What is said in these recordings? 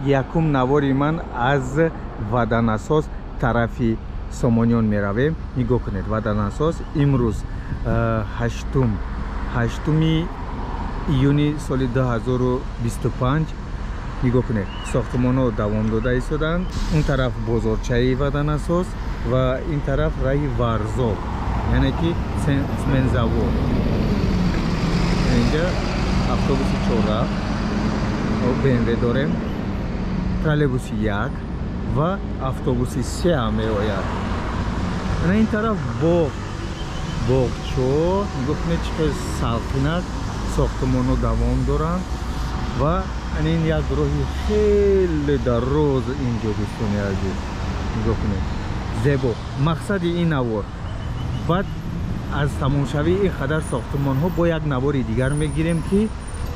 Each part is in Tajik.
якум навори ман аз ваданасос тарафи Сомониён меравем. нигоҳ кунед, ваданасос имрӯз 8 июни соли 2025. нигоҳ кунед, сохтмонҳо давом дода истоданд. он тараф бозорчаи ваданасос ва ин тараф раҳи варзоб, яъне ки цементзавод. инҷа автобуси 4 БМВ дорем, троллейбуси 1 ва автобуси 3 ҳам меояд. ана ин тараф боғчо, нигоҳ кунед чӣ қадр салқинак, сохтмонҳо давом доранд ва ин як роҳи хеле дароз инҷо дӯстони азиз. нигоҳ кунед, зебо. мақсади ин навор, баъд аз тамомшавии ин қадар сохтмонҳо бо як навори дигар мегирем ки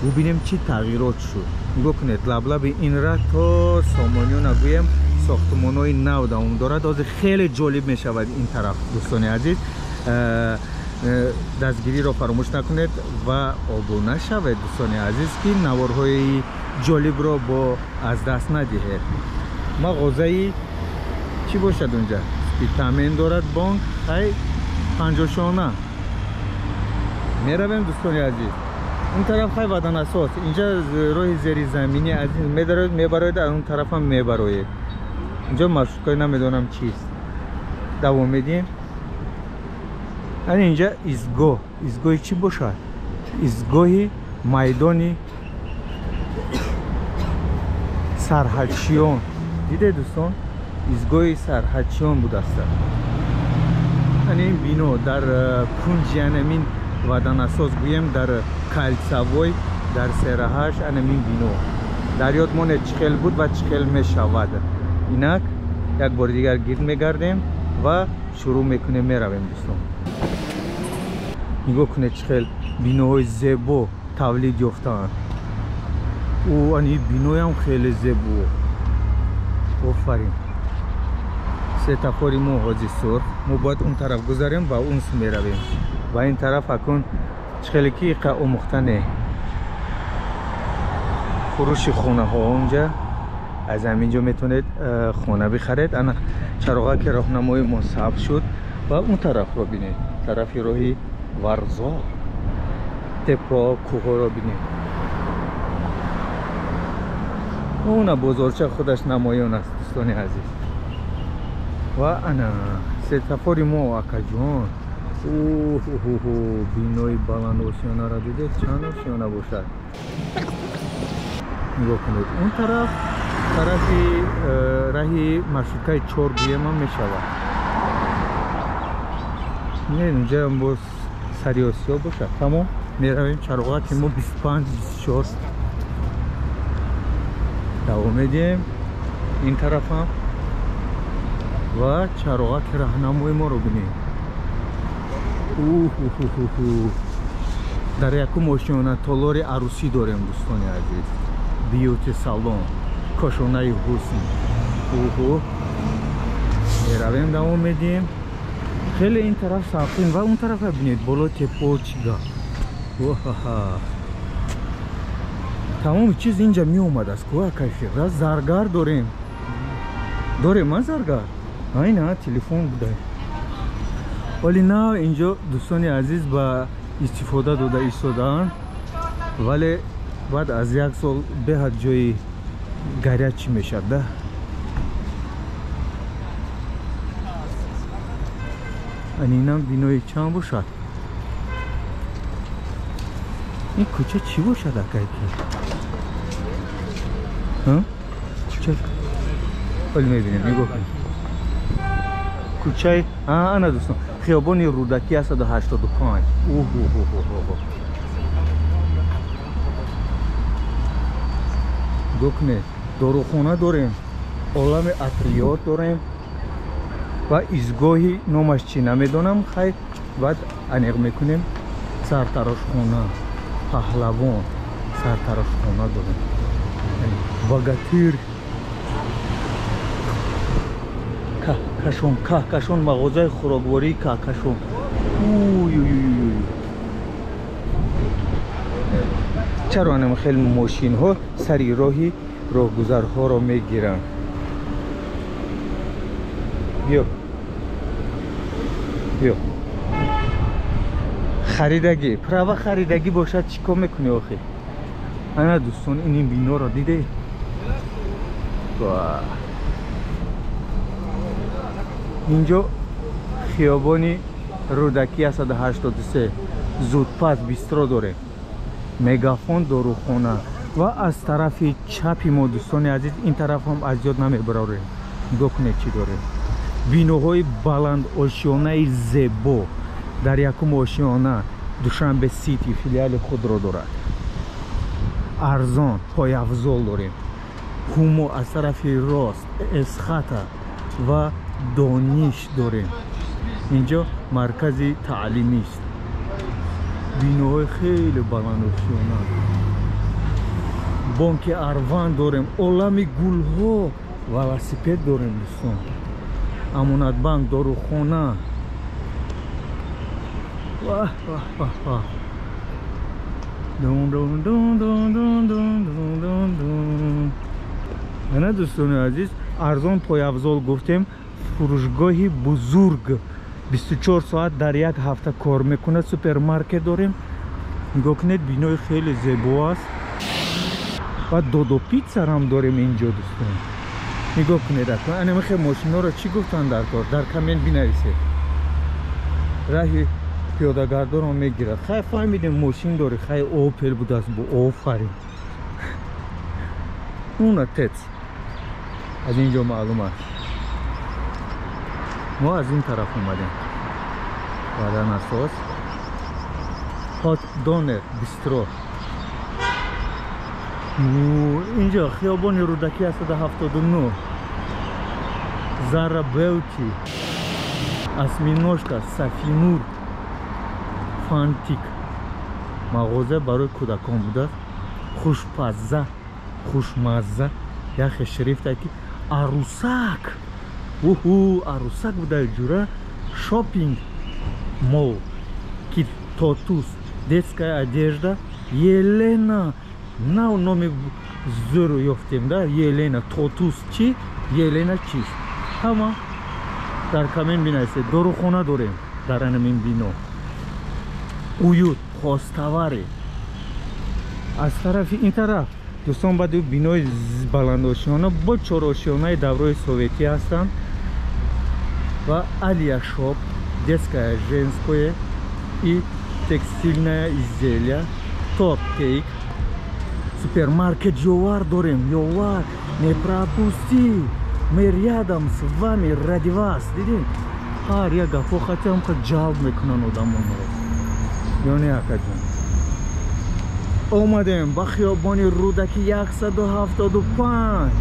бубинем чӣ тағйирот шуд. нигоҳ кунед, лаблаби инра то Сомониё нагӯем сохтмонҳои нав давом дорад. ҳозир хеле ҷолиб мешавад ин тараф дӯстони азиз. дастгириро фаромӯш накунед ва обуна шавед дӯстони азиз ки наворҳои ҷолибро бо аз даст надиҳед. мағозаи чӣ бошад унҷа? тамин дорад бонк, хай панҷошона. меравем дӯстони азиз. اون طرف خیلی وادن اساس اینجا روی زیر زمینی از این میبراید اون طرف هم میبراید. اینجا مشکل نمیدونم چیست. دوام میدیم. اینجا ایستگاه چی باشد؟ ایستگاه میدانی سرحدچیان. دیده دوستان؟ ایستگاه سرحدچیان بود است. این بینو در کنج یعنی وادن اساس گویم در کالساوی در سرهاش این بینو در یاد مونه چخل بود و چخل میشود. اینک یک بار دیگر گرد میگردیم و شروع میکنیم میرویم دوستان. نگاه کنید چخل بینوهای زیبا تولید یافتند. او این بینوی هم خیلی زیبا. آفرین. سپتافوری ما حاجی سرخ ما باید اون طرف گذاریم و اون سو میرویم و این طرف اکن چخلی که آموختنه فروش خونه ها اونجا. از همینجا میتونید خونه بخرید. انا چراغا که راهنمای ما ثبت شد و اون طرف رو بینید، طرفی راهی ورزا تپا کوه رو بینید. اون بزرگچه خودش نمایان است دوستان عزیز. و انا سپتافوری ما اکا جان. اوه بینوی بلند آسیانه را دیدید؟ چند آسیانه باشد. نگاه کنید اون طرفی راهی مشروطه 4 گویم هم می شود. نه اینجا هم باز سری آسیا باشد. تمام می رویم چراغا که ما 25-24 دوام میدیم. این طرف هم و چراغا که راهنمای ما رو بینیم. در یک ماشین تالار عروسی داریم دوستان عزیز. بیوتی سالن کاشانه حسن. میرویم دوام میدیم. خیلی این طرف ساختین و اون طرف ببینید بالا تپو چیگاه. تمام چیز اینجا می اومد است. کوه کشی زرگر داریم. ما زرگر نه تلفن بوده. ولی نه اینجا دوستان عزیز با استفاده داده ایستادن. ولی بعد از یک سال به هر جای گریچ میشد. اینم بینوی چند باشد. این کوچه چی باشد اکایی که کوچه ولی میبینید نگاه کنید کوچه انا دوستان خیابان رودکی 185. گوکنه داروخانه داریم، عالم عطریات داریم و ایستگاهی نامش چی نمیدونم. خیلی بعد انیق میکنیم سرتراش خونه پهلوان سرتراش خونه داریم. باگاتیر کهکشان مغازه خوراکواری کهکشان. چرا خیلی ماشین ها سری راهی роҳгузарҳоро мегиранд. биё биё харидагӣ права харидагӣ бошад чӣ кор мекунӣ охир? ана дӯстон ин биноро дидед? инҷо хиёбони рӯдакӣ 183 зудпас бистро дорем, мегафон дорухона ва аз тарафи чапи мо дӯстони азиз ин тараф ҳам аз ёд намебарорем. нигоҳ кунед чӣ дорем. биноҳои баланд, ошиёнаи зебо дар якум ошиёна Душанбе сити филиали худро дорад. арзон пойафзол дорем. ҳумо аз тарафи рост эсхата ва дониш дорем. инҷо маркази таълимист. биноҳои хеле баландошиёна. бонки арван дорем. олами гулҳо велосипед дорем дӯстон. амонатбанк, дорухона. ана дӯстони азиз арзон пойафзол гуфтем. фурӯшгоҳи бузург 24 соат дар як ҳафта кор мекунад. супермаркет дорем. нигоҳ кунед бинои хеле зебо аст. ва додо питсарам дорем инҷо дӯстон. нигоҳ кунед анамихе мошиноро чӣ гуфтан дар кор? дар комент бинависед. раҳи пиёдагардонро мегирад. хай фаҳмидем мошин дори, хай опел будааст бо офарин. уна тец аз инҷо маълум аст. мо аз ин тараф омадем. баъдан асос ҳот донер бистро. инҷо хиёбони рӯдакӣ 179 Зара Беути, Осьминожка, Сафинур, Фантик мағоза барои кӯдакон будааст. хушпазза, хушмазза яхе шрифтаки арусак. арусак буда ҷура. шопинг мол, кит тотус, детская одежда, Елена. нав номи зӯро ёфтем да. Елена тотус чи? Елена чист? ҳама дар комент бинависед. дорухона дорем дар анамин бино. уют хостовари. аз тарафи ин тараф дӯстон баъди бинои баландошиёна бо чорошиёнаи даврои советӣ ҳастанд. ва алия шоп, детское, женское и текстильное изделия, торт кейк. супермаркет ёвар дорем. ёвар не пропусти. мы рядом с вами ради вас. дидем ҳар як гафо хотям ҷалб мекунан одамонро. ёне акаҷон омадем ба хиёбони рӯдаки 175.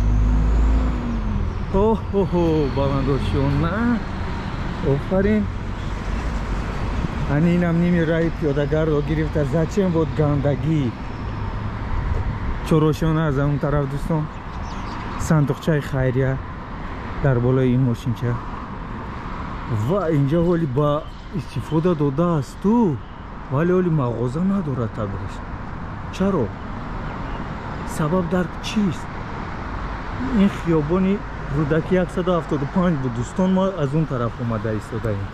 баландошиёна. офарин. анинам ними раҳи пиёдагардро гирифта. зачем вот гандагӣ? чорошиёна аз он тараф дӯстон. сандуқчаи хайрия дар болои ин мошинча. ва инҷа ҳоли ба истифода додаасту, вале ҳоли мағоза надорад табриш. чаро? сабаб дар чист? ин хиёбони рӯдаки 175 буд дӯстон. мо аз он тараф омада истодаем.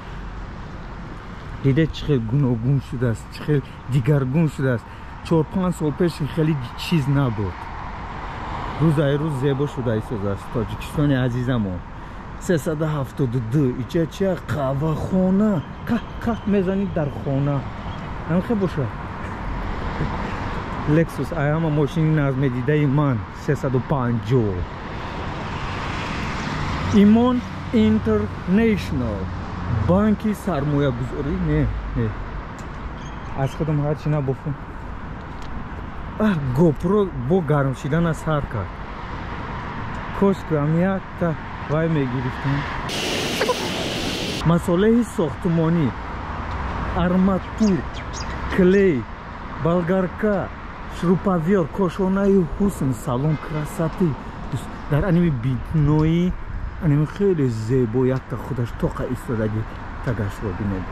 дидед чӣ хел гуногун шудааст, чӣ хел дигаргун шудааст. 4-5 сол пеш хеле чиз набуд. рӯзаи рӯз зебо шуда истодааст. тоҷикистони азизамон 372 ича чия қаҳвахона. каҳ мезанид дар хона. намхе боша лексус аяма мошини назмедидаи ман 350. имон интернешнл банки сармоягузорӣ. не аз худам ҳарчи набофам. гопро бо гарм шидан аз ҳар кард. кошку амиякта вай мегирифтем. масолеҳи сохтмонӣ, арматур, клей, болгарка, шуруповёр, кошонаи ҳусн, салон красоти. дар аними бинои аними хеле зебо якта худаш тоқа истодагӣ тагашро бинед.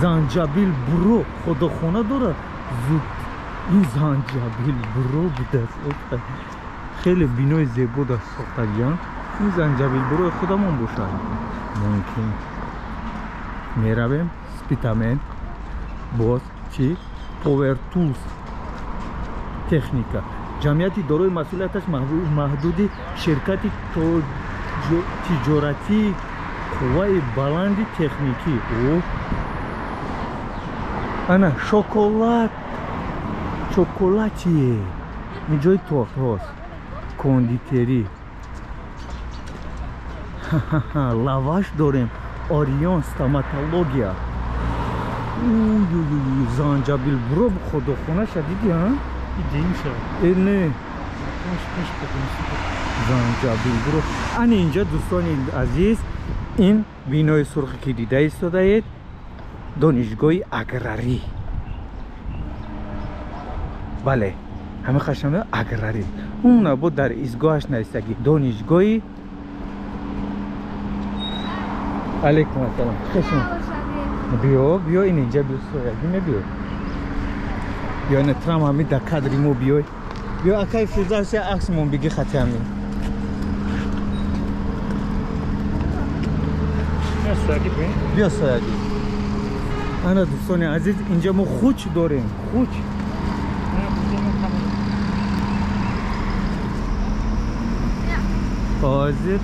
занҷабил буро ходохона дорад. зуд این زنجبیل برو بوده خیلی بینای زیبا در ساختگیان این زنجبیل برو خودمون باشد ممکن میرویم سپیتامنت باز چی؟ پاور تولز تکنیکا جمعیتی داروی مسئولیتش محدودی شرکتی تجارتی قوای بلندی تکنیکی او انا شکلاتی اینجای تورت هاست کندیتری لواش داریم آریان ستاماتولوژیا زنجبیل برو خدا خونه شدیدی ها دیدیم شد نه زنجبیل برو ان اینجا دوستان عزیز این وینای سرخی که دیده ایستاده اید دانشگاه اگراری بله همه خشمه اگراری اون نبود در ایستگاهش نیستگی دانشگاه علیکم السلام خشم بیا این اینجا بیا سویگی بیا بیا نترم همی در کادری مو بیا اکای فیزاسی عکس مون بگی خطی همین بیا سویگی انا دوستان عزیز اینجا ما خوچ داریم خوچ حاضر